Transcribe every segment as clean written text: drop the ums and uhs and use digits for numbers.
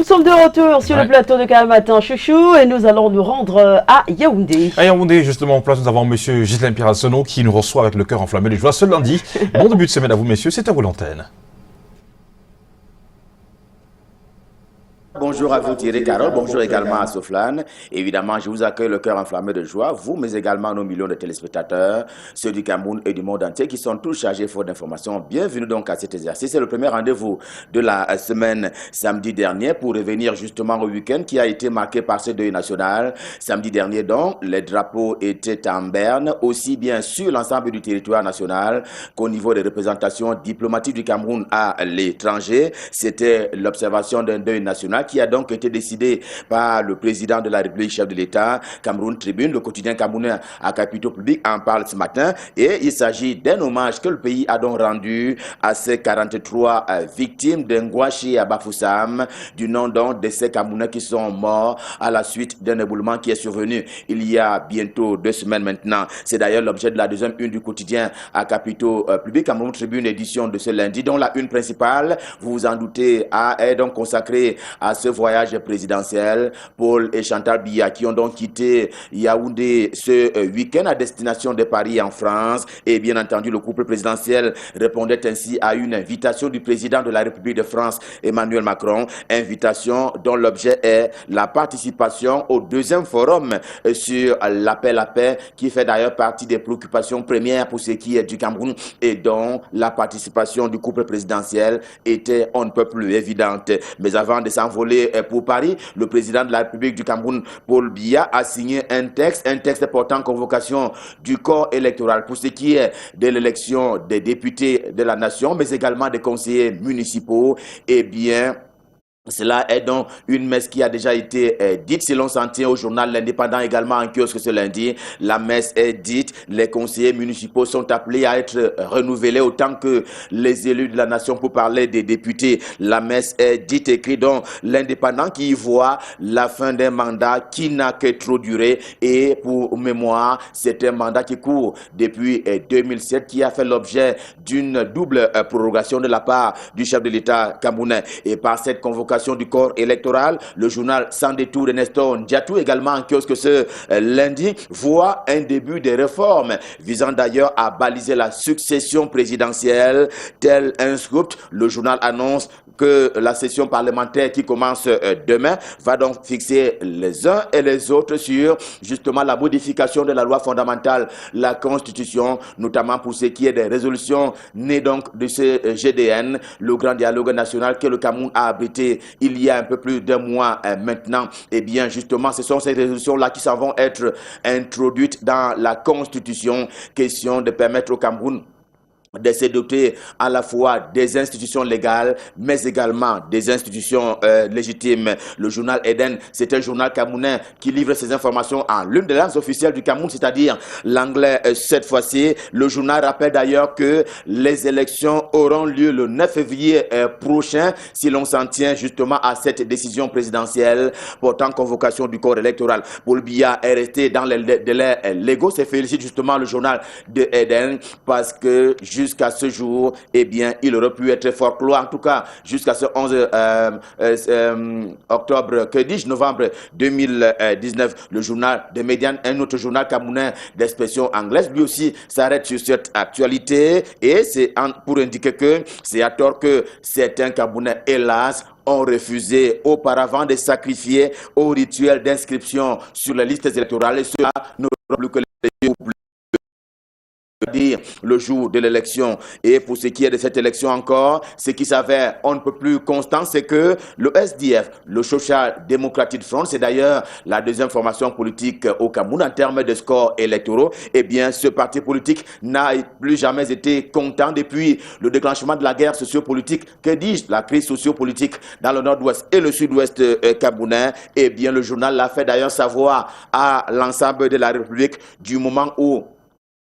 sommes de retour sur le plateau de Canal Matin Chouchou et nous allons nous rendre à Yaoundé. À Yaoundé, justement, en place, nous avons M. Ghislain Pirassono qui nous reçoit avec le cœur enflammé de joie ce lundi. Bon début de semaine à vous, messieurs, c'est à vous l'antenne. Bonjour à vous Thierry Carole, bonjour également à Soflane. Évidemment, je vous accueille le cœur enflammé de joie, vous, mais également nos millions de téléspectateurs, ceux du Cameroun et du monde entier qui sont tous chargés fort d'informations. Bienvenue donc à cet exercice. C'est le premier rendez-vous de la semaine samedi dernier pour revenir justement au week-end qui a été marqué par ce deuil national. Samedi dernier donc, les drapeaux étaient en berne, aussi bien sur l'ensemble du territoire national qu'au niveau des représentations diplomatiques du Cameroun à l'étranger. C'était l'observation d'un deuil national qui a donc été décidé par le président de la République, chef de l'État. Cameroun Tribune, le quotidien camerounais à capitaux publics, en parle ce matin. Et il s'agit d'un hommage que le pays a donc rendu à ces 43 victimes d'Ngwashi à Bafoussam, du nom donc de ces Camerounais qui sont morts à la suite d'un éboulement qui est survenu il y a bientôt 2 semaines maintenant. C'est d'ailleurs l'objet de la deuxième une du quotidien à capitaux publics, Cameroun Tribune, édition de ce lundi, dont la une principale, vous vous en doutez, est donc consacrée à ce voyage présidentiel. Paul et Chantal Biya qui ont donc quitté Yaoundé ce week-end à destination de Paris en France. Et bien entendu, le couple présidentiel répondait ainsi à une invitation du président de la République de France, Emmanuel Macron. Invitation dont l'objet est la participation au deuxième forum sur l'appel à paix, qui fait d'ailleurs partie des préoccupations premières pour ce qui est du Cameroun et dont la participation du couple présidentiel était on ne peut plus évidente. Mais avant de s'envoler pour Paris, le président de la République du Cameroun, Paul Biya, a signé un texte portant convocation du corps électoral pour ce qui est de l'élection des députés de la nation, mais également des conseillers municipaux. Eh bien, cela est donc une messe qui a déjà été dite, si l'on s'en tient au journal L'Indépendant également en kiosque ce lundi. La messe est dite, les conseillers municipaux sont appelés à être renouvelés autant que les élus de la nation pour parler des députés. La messe est dite, écrit donc L'Indépendant qui y voit la fin d'un mandat qui n'a que trop duré. Et pour mémoire, c'est un mandat qui court depuis 2007 qui a fait l'objet d'une double prorogation de la part du chef de l'État camerounais. Et par cette convocation du corps électoral, le journal Sans détour de Nestor Ndiatou, également en kiosque ce lundi, voit un début des réformes visant d'ailleurs à baliser la succession présidentielle. Tel un scoop, le journal annonce que la session parlementaire qui commence demain va donc fixer les uns et les autres sur justement la modification de la loi fondamentale, la Constitution, notamment pour ce qui est des résolutions nées donc de ce GDN, le grand dialogue national que le Cameroun a abrité il y a un peu plus d'un mois maintenant. Et bien justement, ce sont ces résolutions-là qui s'en vont être introduites dans la Constitution. Question de permettre au Cameroun de se doter à la fois des institutions légales, mais également des institutions légitimes. Le journal Eden, c'est un journal camerounais qui livre ses informations en l'une des langues officielles du Cameroun, c'est-à-dire l'anglais cette fois-ci. Le journal rappelle d'ailleurs que les élections auront lieu le 9 février prochain, si l'on s'en tient justement à cette décision présidentielle portant convocation du corps électoral. Paul Biya est resté dans les délais légaux. C'est félicite justement le journal de Eden parce que jusqu'à ce jour, eh bien, il aurait pu être folklore, en tout cas, jusqu'à ce 11 octobre, que dis-je, novembre 2019, le journal de Médiane, un autre journal camerounais d'expression anglaise, lui aussi s'arrête sur cette actualité, et c'est pour indiquer que c'est à tort que certains Camerounais, hélas, ont refusé auparavant de sacrifier au rituel d'inscription sur les listes électorales, et cela n'aura plus que les dire le jour de l'élection. Et pour ce qui est de cette élection encore, ce qui s'avère on ne peut plus constant, c'est que le SDF, le Social Democratic Front, c'est d'ailleurs la deuxième formation politique au Cameroun en termes de scores électoraux, eh bien ce parti politique n'a plus jamais été content depuis le déclenchement de la guerre sociopolitique, que dis-je, la crise sociopolitique dans le nord-ouest et le sud-ouest camerounais. Eh bien le journal l'a fait d'ailleurs savoir à l'ensemble de la République du moment où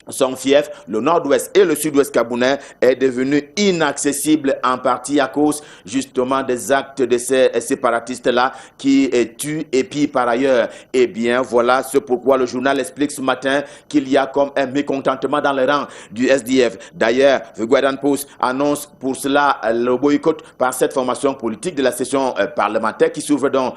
son fief, le nord-ouest et le sud-ouest camerounais, est devenu inaccessible en partie à cause justement des actes de ces séparatistes-là qui tuent et pillent par ailleurs. Eh bien, voilà ce pourquoi le journal explique ce matin qu'il y a comme un mécontentement dans les rangs du SDF. D'ailleurs, The Guardian Post annonce pour cela le boycott par cette formation politique de la session parlementaire qui s'ouvre donc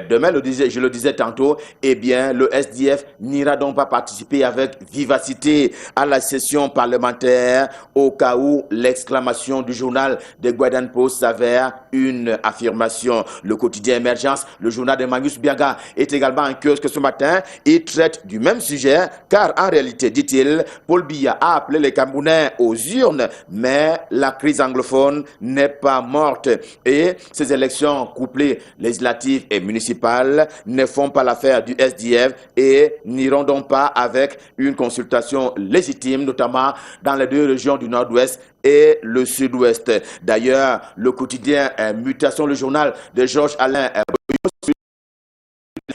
demain, je le disais tantôt. Eh bien, le SDF n'ira donc pas participer avec vivacité à la session parlementaire au cas où l'exclamation du journal de Guardian Post s'avère une affirmation. Le quotidien Émergence, le journal de Magnus Biaga, est également en kiosque ce matin. Il traite du même sujet car en réalité, dit-il, Paul Biya a appelé les Camerounais aux urnes, mais la crise anglophone n'est pas morte et ces élections couplées législatives et municipales ne font pas l'affaire du SDF et n'iront donc pas avec une consultation légitime, notamment dans les deux régions du nord-ouest et le sud-ouest. D'ailleurs, le quotidien Mutation, le journal de Georges Alain,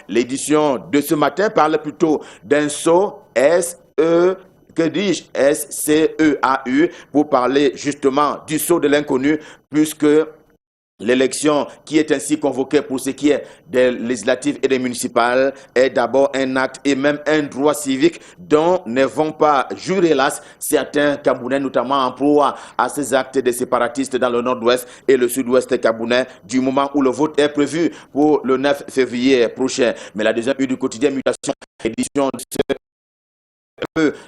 l'édition de ce matin parle plutôt d'un saut SCEAU pour parler justement du saut de l'inconnu, puisque l'élection qui est ainsi convoquée pour ce qui est des législatives et des municipales est d'abord un acte et même un droit civique dont ne vont pas jurer hélas certains Camerounais, notamment en proie à ces actes des séparatistes dans le nord-ouest et le sud-ouest camerounais du moment où le vote est prévu pour le 9 février prochain. Mais la deuxième du quotidien Mutation, édition de ce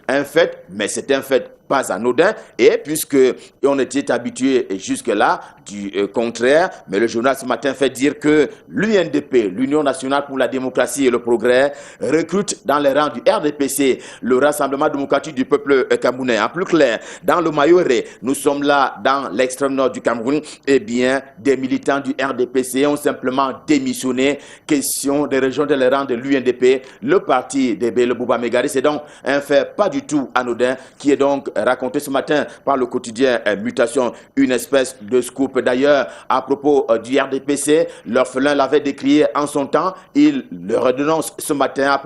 un fait, mais c'est un fait pas anodin, et puisque on était habitué jusque-là du contraire, mais le journal ce matin fait dire que l'UNDP, l'Union nationale pour la démocratie et le progrès, recrute dans les rangs du RDPC, le Rassemblement démocratique du peuple camerounais. En plus clair, dans le Mayoré, nous sommes là dans l'extrême nord du Cameroun, eh bien, des militants du RDPC ont simplement démissionné. Question de rejoindre les rangs de l'UNDP, le parti de Bello Bouba Megari. C'est donc un fait pas du tout anodin qui est donc raconté ce matin par le quotidien Mutation, une espèce de scoop. D'ailleurs, à propos du RDPC, l'orphelin l'avait décrié en son temps, il le redénonce ce matin à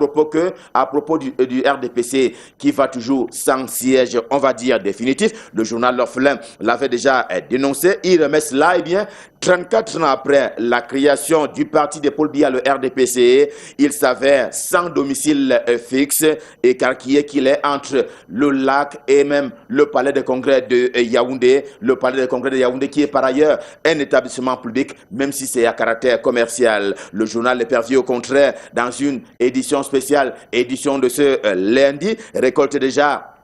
propos du RDPC qui va toujours sans siège, on va dire définitif. Le journal L'Orphelin l'avait déjà dénoncé, il remet cela, eh bien, 34 ans après la création du parti de Paul Biya, le RDPC, il s'avère sans domicile fixe, écarquillé qu'il est entre le lac et même le palais de congrès de Yaoundé, le palais de congrès de Yaoundé qui est par ailleurs un établissement public, même si c'est à caractère commercial. Le journal L'Épervier, au contraire, dans une édition spéciale, édition de ce lundi, récolte déjà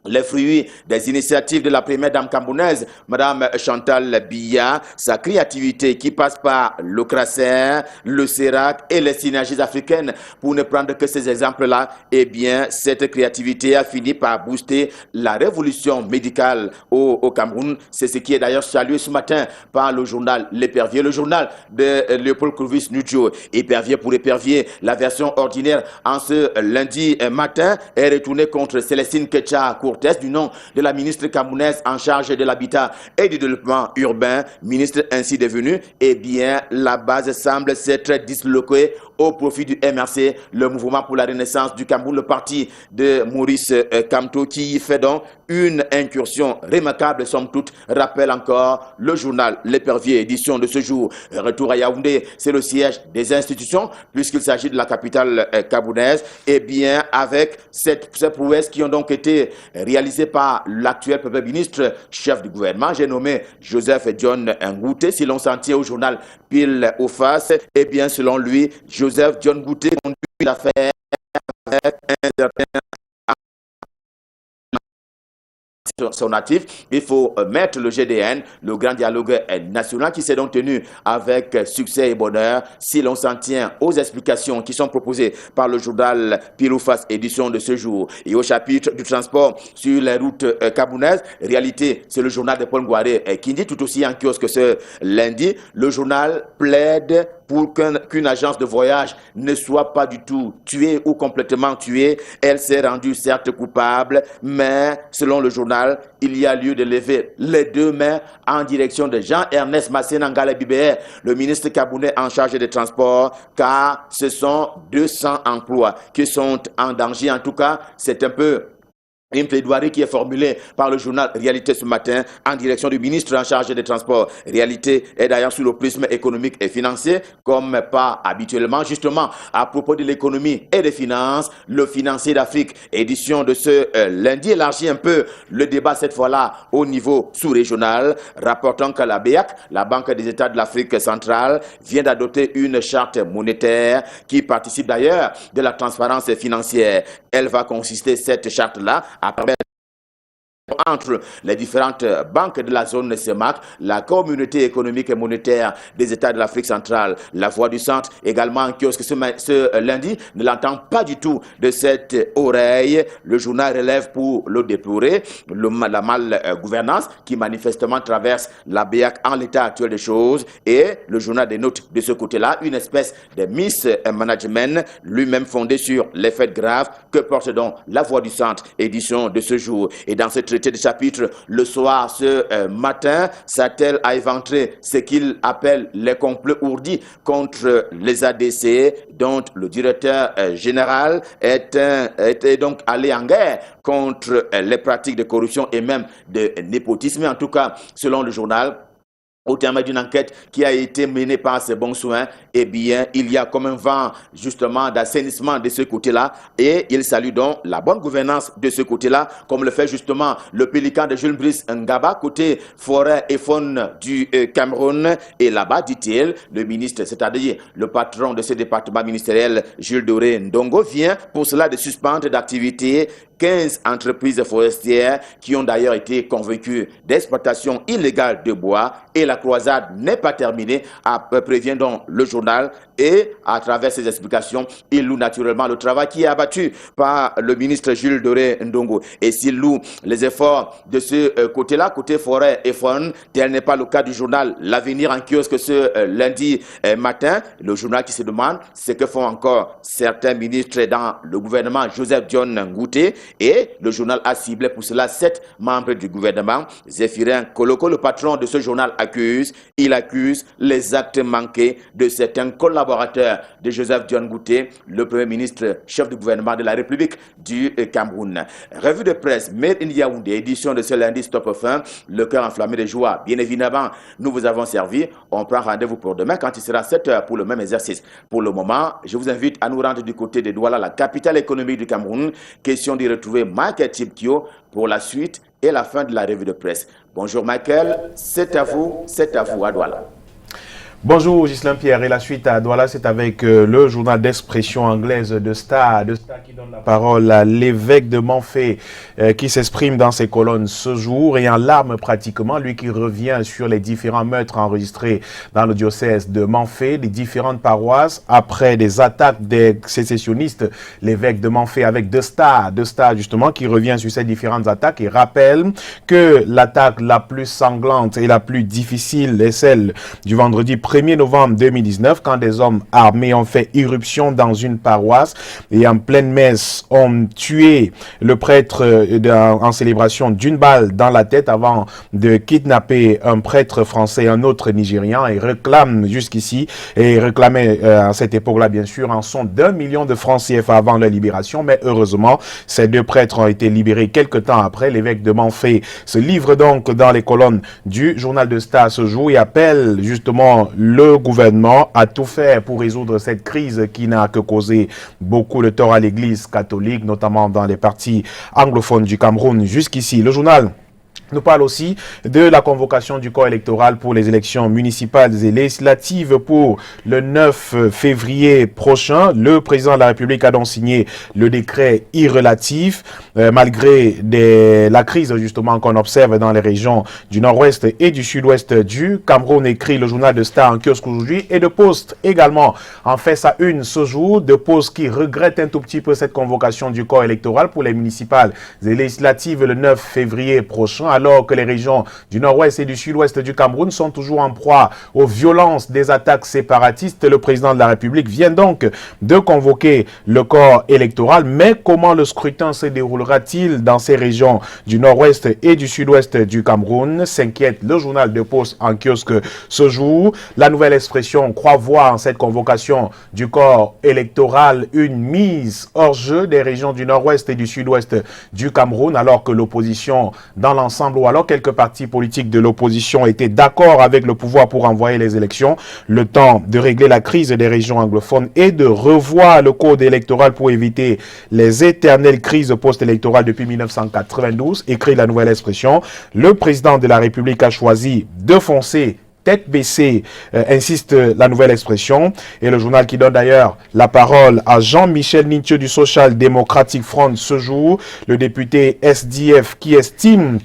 les fruits des initiatives de la première dame camerounaise, Madame Chantal Biya, sa créativité qui passe par le CRACER, le CERAC et les synergies africaines. Pour ne prendre que ces exemples-là, eh bien, cette créativité a fini par booster la révolution médicale au Cameroun. C'est ce qui est d'ailleurs salué ce matin par le journal L'Épervier, le journal de Léopold Clovis Nudjo. Épervier pour Épervier, la version ordinaire en ce lundi matin est retournée contre Célestine Ketcha du nom de la ministre camerounaise en charge de l'habitat et du développement urbain, ministre ainsi devenue. Eh bien, la base semble s'être disloquée au profit du MRC, le mouvement pour la renaissance du Cameroun, le parti de Maurice Kamto, qui fait donc une incursion remarquable, somme toute, rappelle encore le journal L'Épervier, édition de ce jour. Retour à Yaoundé, c'est le siège des institutions, puisqu'il s'agit de la capitale camerounaise. Eh bien, avec ces prouesses qui ont donc été réalisées par l'actuel Premier ministre, chef du gouvernement, j'ai nommé Joseph John Ngouté. Si l'on s'en tient au journal Pile au Face, eh bien, selon lui, Joseph John Ngouté conduit l'affaire avec un certain son actif. Il faut mettre le GDN, le grand dialogue national, qui s'est donc tenu avec succès et bonheur, si l'on s'en tient aux explications qui sont proposées par le journal Pile ou Face, édition de ce jour. Et au chapitre du transport sur les routes camerounaises, réalité, c'est le journal de Paul Ngouaré qui dit tout aussi en kiosque ce lundi. Le journal plaide pour qu'une agence de voyage ne soit pas du tout tuée ou complètement tuée. Elle s'est rendue certes coupable, mais selon le journal, il y a lieu de lever les deux mains en direction de Jean-Ernest Masséna Bibert, le ministre camerounais en charge des transports, car ce sont 200 emplois qui sont en danger. En tout cas, c'est un peu Une plaidoirie qui est formulée par le journal Réalité ce matin en direction du ministre en charge des Transports. Réalité est d'ailleurs sous le prisme économique et financier, comme pas habituellement. Justement, à propos de l'économie et des finances, le financier d'Afrique, édition de ce lundi, élargit un peu le débat cette fois-là au niveau sous-régional, rapportant que la BEAC, la Banque des États de l'Afrique centrale, vient d'adopter une charte monétaire qui participe d'ailleurs de la transparence financière. Elle va consister, cette charte-là, à permettre entre les différentes banques de la zone CEMAC, la communauté économique et monétaire des États de l'Afrique centrale, la Voix du Centre, également en kiosque ce lundi, ne l'entend pas du tout de cette oreille. Le journal relève pour le déplorer la mal-gouvernance qui manifestement traverse la BEAC en l'état actuel des choses, et le journal dénote de ce côté-là une espèce de mismanagement lui-même fondé sur les faits graves que porte donc la Voix du Centre, édition de ce jour. Et dans ce traité de chapitre, le soir, ce matin, s'attelle à éventrer ce qu'il appelle les complots ourdis contre les ADC, dont le directeur général était donc allé en guerre contre les pratiques de corruption et même de népotisme. En tout cas, selon le journal, au terme d'une enquête qui a été menée par ces bons soins, eh bien, il y a comme un vent, justement, d'assainissement de ce côté-là, et il salue donc la bonne gouvernance de ce côté-là, comme le fait justement le pélican de Jules Brice Ngaba, côté forêt et faune du Cameroun. Et là-bas, dit-il, le ministre, c'est-à-dire le patron de ce département ministériel, Jules Doré Ndongo, vient pour cela de suspendre d'activité 15 entreprises forestières qui ont d'ailleurs été convaincues d'exploitation illégale de bois, et la croisade n'est pas terminée, prévient donc le journal, et à travers ces explications, il loue naturellement le travail qui est abattu par le ministre Jules Doré Ndongo. Et s'il loue les efforts de ce côté-là, côté forêt et faune, tel n'est pas le cas du journal L'Avenir en kiosque ce lundi matin, le journal qui se demande ce que font encore certains ministres dans le gouvernement Joseph John Ngouté. Et le journal a ciblé pour cela 7 membres du gouvernement. Zéphirin Koloko, le patron de ce journal, accuse les actes manqués de certains collaborateurs de Joseph John Ngouté, le premier ministre chef du gouvernement de la République du Cameroun. Revue de presse Made in Yaoundé, édition de ce lundi, stop fin, le cœur enflammé de joie. Bien évidemment, nous vous avons servi. On prend rendez-vous pour demain quand il sera 7 h pour le même exercice. Pour le moment, je vous invite à nous rendre du côté de Douala, la capitale économique du Cameroun. Question d'y retrouver Michael Chipkio pour la suite et la fin de la revue de presse. Bonjour Michael, c'est à vous à Douala. Bonjour Ghislain Pierre, et la suite à Douala, c'est avec le journal d'expression anglaise de Star qui donne la parole à l'évêque de Manfé qui s'exprime dans ses colonnes ce jour et en larmes pratiquement, lui qui revient sur les différents meurtres enregistrés dans le diocèse de Manfé, les différentes paroisses après des attaques des sécessionnistes. L'évêque de Manfé avec De Star justement qui revient sur ces différentes attaques et rappelle que l'attaque la plus sanglante et la plus difficile est celle du vendredi 1er novembre 2019, quand des hommes armés ont fait irruption dans une paroisse et en pleine messe ont tué le prêtre en célébration d'une balle dans la tête avant de kidnapper un prêtre français et un autre nigérian, et réclament jusqu'ici, et réclamaient à cette époque-là bien sûr un son d'1 million de francs CFA avant leur libération. Mais heureusement, ces deux prêtres ont été libérés quelque temps après. L'évêque de Manfé se livre donc dans les colonnes du journal de Star ce jour et appelle justement le gouvernement a tout fait pour résoudre cette crise qui n'a que causé beaucoup de tort à l'église catholique, notamment dans les parties anglophones du Cameroun jusqu'ici. Le journal nous parle aussi de la convocation du corps électoral pour les élections municipales et législatives pour le 9 février prochain. Le président de la République a donc signé le décret irrelatif malgré la crise justement qu'on observe dans les régions du nord-ouest et du sud-ouest du Cameroun, écrit le journal de Star en kiosque aujourd'hui, et de Post également en fait sa une ce jour. De Post qui regrette un tout petit peu cette convocation du corps électoral pour les municipales et législatives le 9 février prochain, alors que les régions du nord-ouest et du sud-ouest du Cameroun sont toujours en proie aux violences des attaques séparatistes. Le président de la République vient donc de convoquer le corps électoral. Mais comment le scrutin se déroulera-t-il dans ces régions du nord-ouest et du sud-ouest du Cameroun? S'inquiète le journal de Poste en kiosque ce jour. La nouvelle expression croit voir en cette convocation du corps électoral une mise hors jeu des régions du nord-ouest et du sud-ouest du Cameroun, alors que l'opposition dans l'ensemble, ou alors quelques partis politiques de l'opposition étaient d'accord avec le pouvoir pour envoyer les élections. Le temps de régler la crise des régions anglophones et de revoir le code électoral pour éviter les éternelles crises post-électorales depuis 1992, écrit la nouvelle expression. Le président de la République a choisi de foncer tête baissée, insiste la nouvelle expression. Et le journal qui donne d'ailleurs la parole à Jean-Michel Ninthieu du Social Democratic Front ce jour, le député SDF qui estime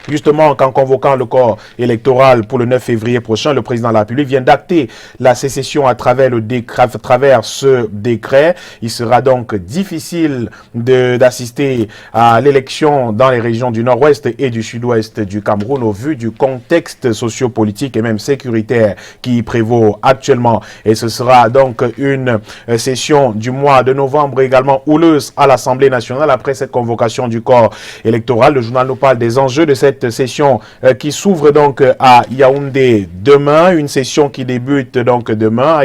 justement qu'en convoquant le corps électoral pour le 9 février prochain, le président de la République vient d'acter la sécession à travers ce décret. Il sera donc difficile d'assister à l'élection dans les régions du nord-ouest et du sud-ouest du Cameroun au vu du contexte sociopolitique et même sécuritaire qui y prévaut actuellement. Et ce sera donc une session du mois de novembre également houleuse à l'Assemblée nationale après cette convocation du corps électoral. Le journal nous parle des enjeux de cette session qui s'ouvre donc à Yaoundé demain, une session qui débute donc demain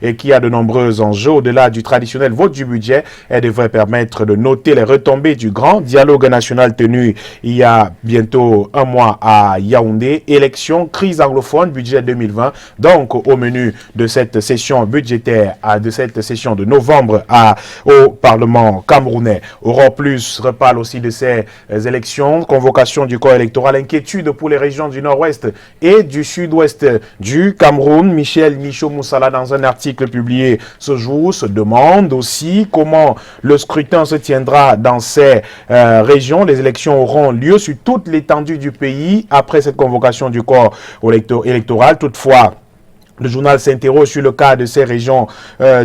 et qui a de nombreux enjeux. Au-delà du traditionnel vote du budget, elle devrait permettre de noter les retombées du grand dialogue national tenu il y a bientôt un mois à Yaoundé. Élections, crise anglophone, budget 2020, donc au menu de cette session budgétaire, de cette session de novembre au Parlement camerounais. Europe Plus reparle aussi de ces élections, convocation du corps électoral, inquiétude pour les régions du nord-ouest et du sud-ouest du Cameroun. Michel Michaud-Moussala, dans un article publié ce jour, se demande aussi comment le scrutin se tiendra dans ces régions. Les élections auront lieu sur toute l'étendue du pays après cette convocation du corps électoral. Toutefois, le journal s'interroge sur le cas de ces régions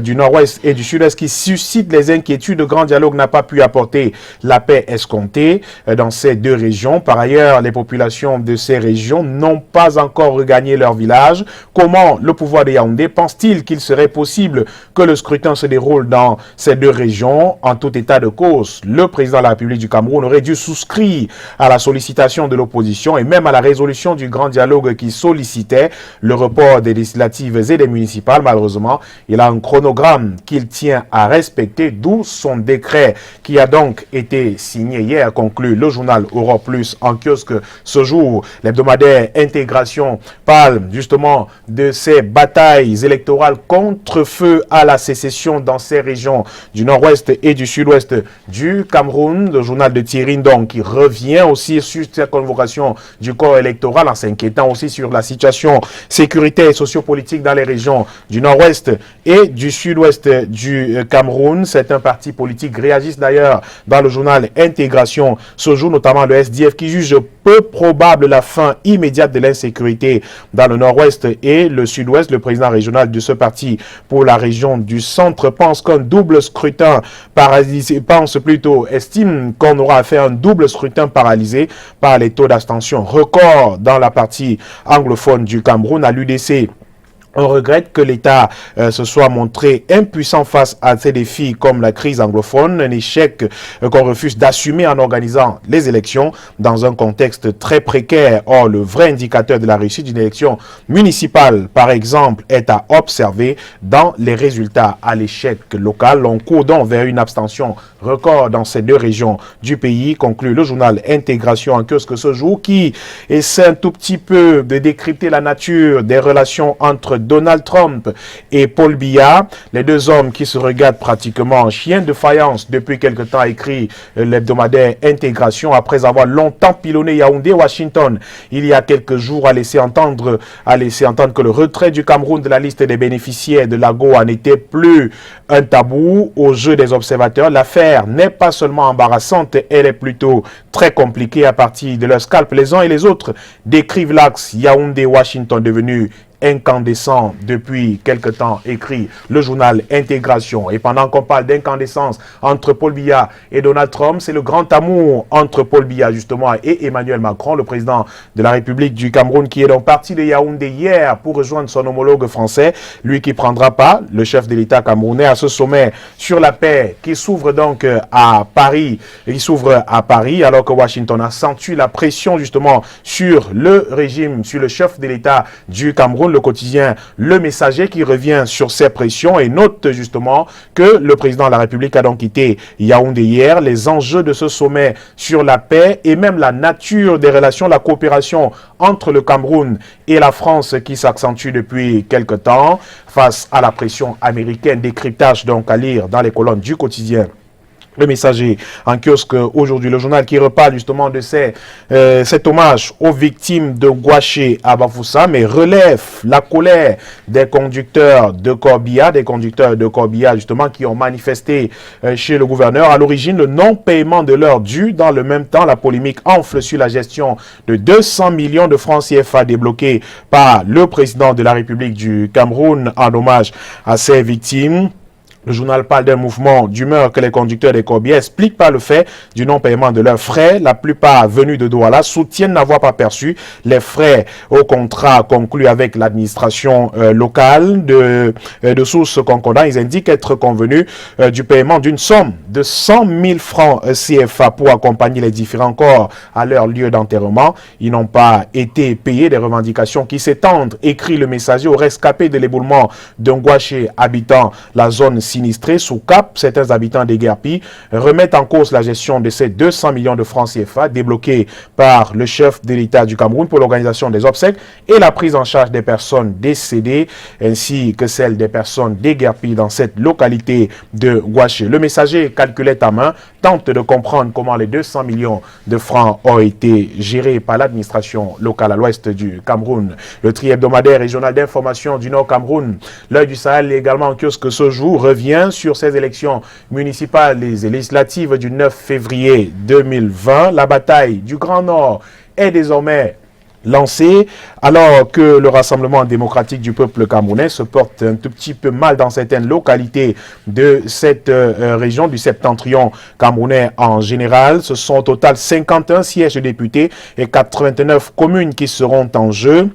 du nord-ouest et du sud-est qui suscitent les inquiétudes. Le grand dialogue n'a pas pu apporter la paix escomptée dans ces deux régions. Par ailleurs, les populations de ces régions n'ont pas encore regagné leur village. Comment le pouvoir de Yaoundé pense-t-il qu'il serait possible que le scrutin se déroule dans ces deux régions? En tout état de cause, le président de la République du Cameroun aurait dû souscrire à la sollicitation de l'opposition et même à la résolution du grand dialogue qui sollicitait le report des législatives et des municipales. Malheureusement, il a un chronogramme qu'il tient à respecter, d'où son décret qui a donc été signé hier, conclut le journal Europe Plus en kiosque ce jour. L'hebdomadaire Intégration parle justement de ces batailles électorales contre feu à la sécession dans ces régions du nord-ouest et du sud-ouest du Cameroun. Le journal de Thierry donc qui revient aussi sur cette convocation du corps électoral en s'inquiétant aussi sur la situation sécuritaire et sociopolitique dans les régions du nord-ouest et du sud-ouest du Cameroun. Certains partis politiques réagissent d'ailleurs dans le journal Intégration ce jour, notamment le SDF qui juge peu probable la fin immédiate de l'insécurité dans le nord-ouest et le sud-ouest. Le président régional de ce parti pour la région du centre pense qu'un double scrutin paralysé, estime qu'on aura à faire un double scrutin paralysé par les taux d'abstention record dans la partie anglophone du Cameroun. À l'UDC, on regrette que l'État se soit montré impuissant face à ces défis comme la crise anglophone, un échec qu'on refuse d'assumer en organisant les élections dans un contexte très précaire. Or, le vrai indicateur de la réussite d'une élection municipale, par exemple, est à observer dans les résultats. À l'échec local, on court donc vers une abstention record dans ces deux régions du pays, conclut le journal Intégration en kiosque ce jour, qui essaie un tout petit peu de décrypter la nature des relations entre Donald Trump et Paul Biya, les deux hommes qui se regardent pratiquement en chien de faïence depuis quelque temps, écrit l'hebdomadaire Intégration, après avoir longtemps pilonné Yaoundé, Washington. Il y a quelques jours, a laissé entendre que le retrait du Cameroun de la liste des bénéficiaires de l'AGOA n'était plus un tabou aux yeux des observateurs. L'affaire n'est pas seulement embarrassante, elle est plutôt très compliquée à partir de leur scalp. Les uns et les autres décrivent l'axe Yaoundé-Washington devenu incandescent depuis quelque temps, écrit le journal Intégration. Et pendant qu'on parle d'incandescence entre Paul Biya et Donald Trump, c'est le grand amour entre Paul Biya justement et Emmanuel Macron, le président de la République du Cameroun, qui est donc parti de Yaoundé hier pour rejoindre son homologue français, lui qui prendra part, le chef de l'État camerounais, à ce sommet sur la paix qui s'ouvre donc à Paris, alors que Washington accentue la pression justement sur le régime, sur le chef de l'État du Cameroun, le quotidien Le Messager, qui revient sur ces pressions et note justement que le président de la République a donc quitté Yaoundé hier. Les enjeux de ce sommet sur la paix et même la nature des relations, la coopération entre le Cameroun et la France qui s'accentue depuis quelque temps face à la pression américaine. Décryptage donc à lire dans les colonnes du quotidien Le Messager en kiosque aujourd'hui. Le journal qui reparle justement de cet hommage aux victimes de Gouaché à Bafoussa, mais relève la colère des conducteurs de Corbiya, justement qui ont manifesté chez le gouverneur. À l'origine, le non-paiement de leurs dû. Dans le même temps, la polémique enfle sur la gestion de 200 millions de francs CFA débloqués par le président de la République du Cameroun en hommage à ces victimes. Le journal parle d'un mouvement d'humeur que les conducteurs des Corbiya expliquent par le fait du non-paiement de leurs frais. La plupart venus de Douala soutiennent n'avoir pas perçu les frais au contrat conclu avec l'administration locale. De sources concordantes, ils indiquent être convenus du paiement d'une somme de 100 000 francs CFA pour accompagner les différents corps à leur lieu d'enterrement. Ils n'ont pas été payés. Des revendications qui s'étendent, écrit Le Messager, aux rescapés de l'éboulement d'un Gouaché habitant la zone sinistrés sous Cap. Certains habitants des Guerpis remettent en cause la gestion de ces 200 millions de francs CFA débloqués par le chef de l'État du Cameroun pour l'organisation des obsèques et la prise en charge des personnes décédées ainsi que celle des personnes des Guerpis dans cette localité de Gouaché. Le Messager, calculait à main, tente de comprendre comment les 200 millions de francs ont été gérés par l'administration locale à l'ouest du Cameroun. Le tri-hebdomadaire régional d'information du Nord Cameroun, L'Œil du Sahel, également en kiosque ce jour, revient sur ces élections municipales et législatives du 9 février 2020. La bataille du Grand Nord est désormais lancée alors que le Rassemblement démocratique du peuple camerounais se porte un tout petit peu mal dans certaines localités de cette région du septentrion camerounais en général. Ce sont au total 51 sièges de députés et 89 communes qui seront en jeu.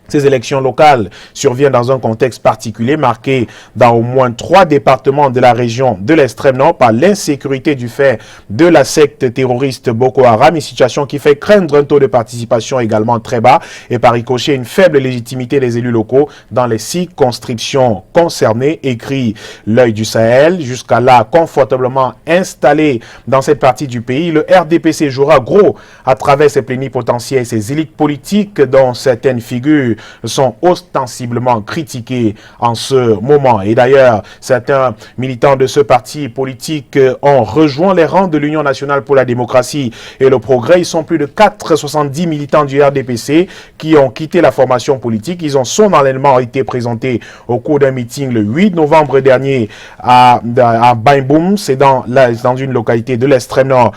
Ces élections locales surviennent dans un contexte particulier marqué dans au moins 3 départements de la région de l'extrême nord par l'insécurité du fait de la secte terroriste Boko Haram, une situation qui fait craindre un taux de participation également très bas et par ricochet une faible légitimité des élus locaux dans les 6 conscriptions concernées, écrit L'Œil du Sahel. Jusqu'à là, confortablement installé dans cette partie du pays, le RDPC jouera gros à travers ses plénipotentiaires et ses élites politiques dont certaines figures sont ostensiblement critiqués en ce moment. Et d'ailleurs, certains militants de ce parti politique ont rejoint les rangs de l'Union nationale pour la démocratie et le progrès. Ils sont plus de 470 militants du RDPC qui ont quitté la formation politique. Ils ont solennellement été présentés au cours d'un meeting le 8 novembre dernier à Baimboum. C'est dans une localité de l'extrême nord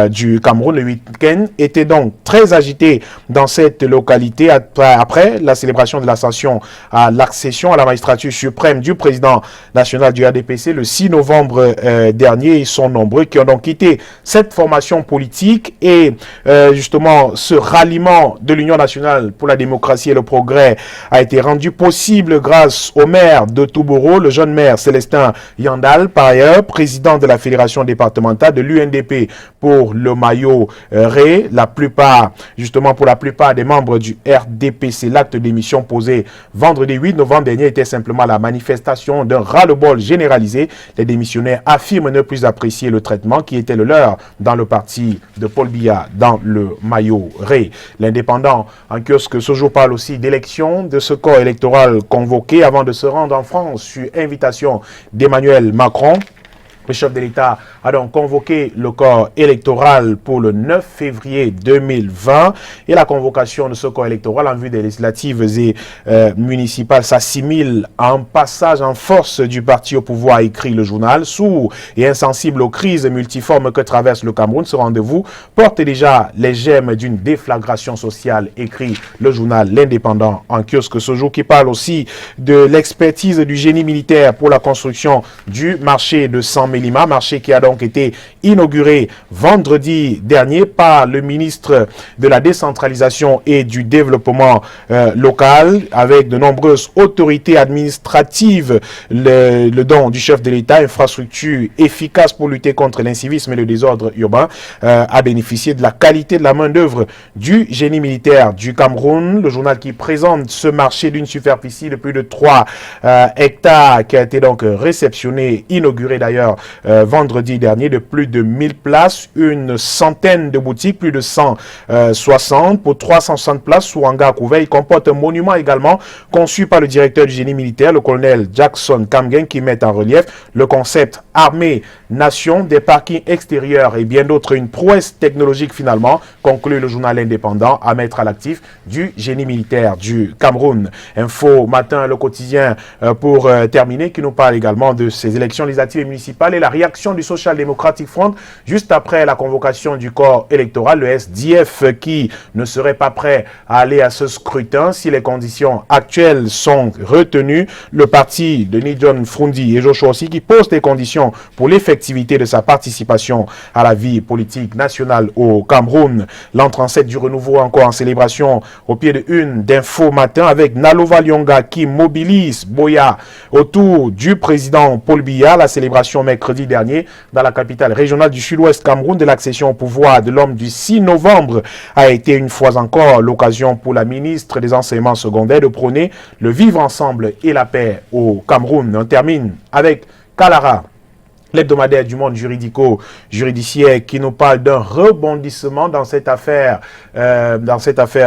du Cameroun. Le week-end était donc très agité dans cette localité après la célébration de l'ascension à l'accession à la magistrature suprême du président national du RDPC le 6 novembre dernier. Ils sont nombreux qui ont donc quitté cette formation politique et justement ce ralliement de l'Union nationale pour la démocratie et le progrès a été rendu possible grâce au maire de Touboro, le jeune maire Célestin Yandal, par ailleurs président de la fédération départementale de l'UNDP pour le maillot Ré. Pour la plupart des membres du RDPC, l'acte d'émission posé vendredi 8 novembre dernier était simplement la manifestation d'un ras-le-bol généralisé. Les démissionnaires affirment ne plus apprécier le traitement qui était le leur dans le parti de Paul Biya dans le maillot Ré. L'indépendant en kiosque ce jour parle aussi d'élections, de ce corps électoral convoqué avant de se rendre en France sur invitation d'Emmanuel Macron. Le chef de l'État a donc convoqué le corps électoral pour le 9 février 2020 et la convocation de ce corps électoral en vue des législatives et municipales s'assimile à un passage en force du parti au pouvoir, écrit le journal. Sourd et insensible aux crises multiformes que traverse le Cameroun, ce rendez-vous porte déjà les germes d'une déflagration sociale, écrit le journal L'Indépendant en kiosque ce jour, qui parle aussi de l'expertise du génie militaire pour la construction du marché de San Mélima, marché qui a donc été inauguré vendredi dernier par le ministre de la décentralisation et du développement local, avec de nombreuses autorités administratives, le don du chef de l'État, infrastructure efficace pour lutter contre l'incivisme et le désordre urbain, a bénéficié de la qualité de la main-d'œuvre du génie militaire du Cameroun. Le journal qui présente ce marché d'une superficie de plus de 3 hectares qui a été donc réceptionné, inauguré d'ailleurs vendredi dernier, de plus de 1000 places, une centaine de boutiques, plus de 160 pour 360 places sous hangar couvert. Il comporte un monument également conçu par le directeur du génie militaire, le colonel Jackson Kamgen, qui met en relief le concept armée, nation, des parkings extérieurs et bien d'autres, une prouesse technologique finalement, conclut le journal Indépendant, à mettre à l'actif du génie militaire du Cameroun. Info Matin, le quotidien, pour terminer, qui nous parle également de ces élections législatives et municipales et la réaction du Social Democratic Front juste après la convocation du corps électoral, le SDF, qui ne serait pas prêt à aller à ce scrutin si les conditions actuelles sont retenues. Le parti de Nidjon Frundi et Joshua aussi, qui pose des conditions pour l'effectivité de sa participation à la vie politique nationale au Cameroun. L'entrée en scène du renouveau encore en célébration au pied de une d'Info Matin, avec Nalova Lyonga qui mobilise Boya autour du président Paul Biya. La célébration mercredi dernier dans la capitale régionale du sud-ouest Cameroun de l'accession au pouvoir de l'homme du 6 novembre a été une fois encore l'occasion pour la ministre des enseignements secondaires de prôner le vivre ensemble et la paix au Cameroun. On termine avec Kalara, l'hebdomadaire du monde juridico-juridiciaire, qui nous parle d'un rebondissement dans cette affaire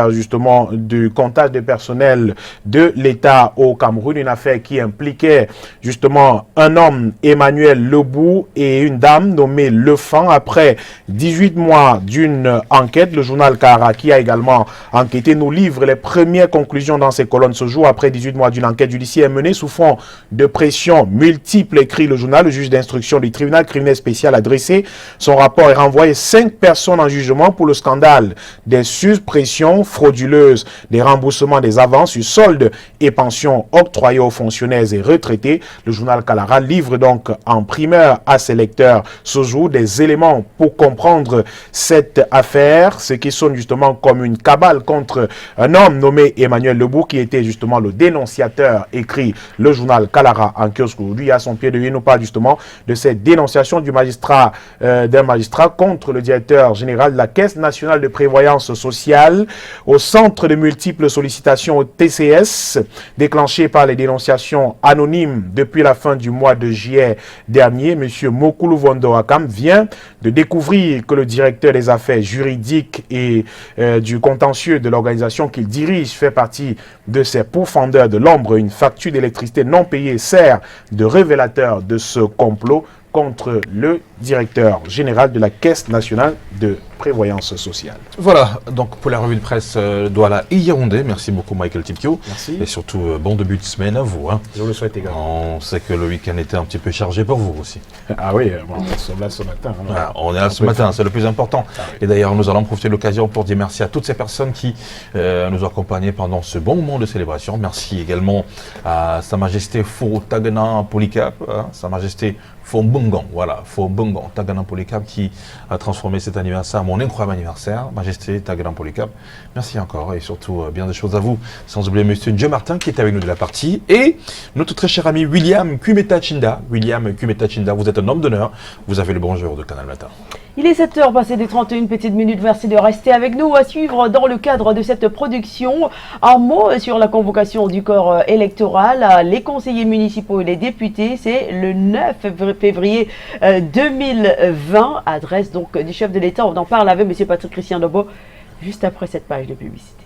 justement du comptage de personnel de l'État au Cameroun, une affaire qui impliquait justement un homme, Emmanuel Lebou, et une dame nommée Lefan. Après 18 mois d'une enquête, le journal Kara, qui a également enquêté, nous livre les premières conclusions dans ses colonnes ce jour. Après 18 mois d'une enquête judiciaire menée sous fond de pression multiple, écrit le journal, le juge d'instruction du tribunal criminel spécial a dressé son rapport et renvoyé 5 personnes en jugement pour le scandale des suppressions frauduleuses des remboursements des avances sur soldes et pensions octroyées aux fonctionnaires et retraités. Le journal Kalara livre donc en primeur à ses lecteurs ce jour des éléments pour comprendre cette affaire, ce qui sonne justement comme une cabale contre un homme nommé Emmanuel Lebou, qui était justement le dénonciateur, écrit le journal Kalara en kiosque aujourd'hui. À son pied de lui, nous parle justement de cette dénonciation du magistrat, d'un magistrat contre le directeur général de la Caisse nationale de prévoyance sociale au centre de multiples sollicitations au TCS déclenchées par les dénonciations anonymes depuis la fin du mois de juillet dernier. M. Mokulu Vondo Akam vient de découvrir que le directeur des affaires juridiques et du contentieux de l'organisation qu'il dirige fait partie de ces pourfendeurs de l'ombre. Une facture d'électricité non payée sert de révélateur de ce complot contre le directeur général de la Caisse nationale de prévoyance sociale. Voilà, donc pour la revue de presse Douala et Yaoundé, merci beaucoup Michael Tipkio. Merci. Et surtout, bon début de semaine à vous. Hein. Je le souhaite également. On sait que le week-end était un petit peu chargé pour vous aussi. Ah oui, bon, on est là ce matin. Hein, voilà, on est là ce matin, c'est le plus important. Ah, oui. Et d'ailleurs, nous allons profiter de l'occasion pour dire merci à toutes ces personnes qui nous ont accompagnés pendant ce bon moment de célébration. Merci également à Sa Majesté Fo Tagana Polycap, hein, Sa Majesté Fo Mbungan, voilà, Fo Mbungan Tagana Polycap, qui a transformé cet anniversaire, mon incroyable anniversaire, Majesté Tagana Polycap. Merci encore et surtout bien des choses à vous. Sans oublier Monsieur Dieu Martin qui est avec nous de la partie et notre très cher ami William Kumeta Chinda. William Kumeta Chinda, vous êtes un homme d'honneur. Vous avez le bonjour de Canal Matin. Il est 7h passé des 31 petites minutes. Merci de rester avec nous. À suivre dans le cadre de cette production, un mot sur la convocation du corps électoral. Les conseillers municipaux et les députés, c'est le 9 février 2020. Adresse donc du chef de l'État. On en parle avec M. Patrick Christian Dobo juste après cette page de publicité.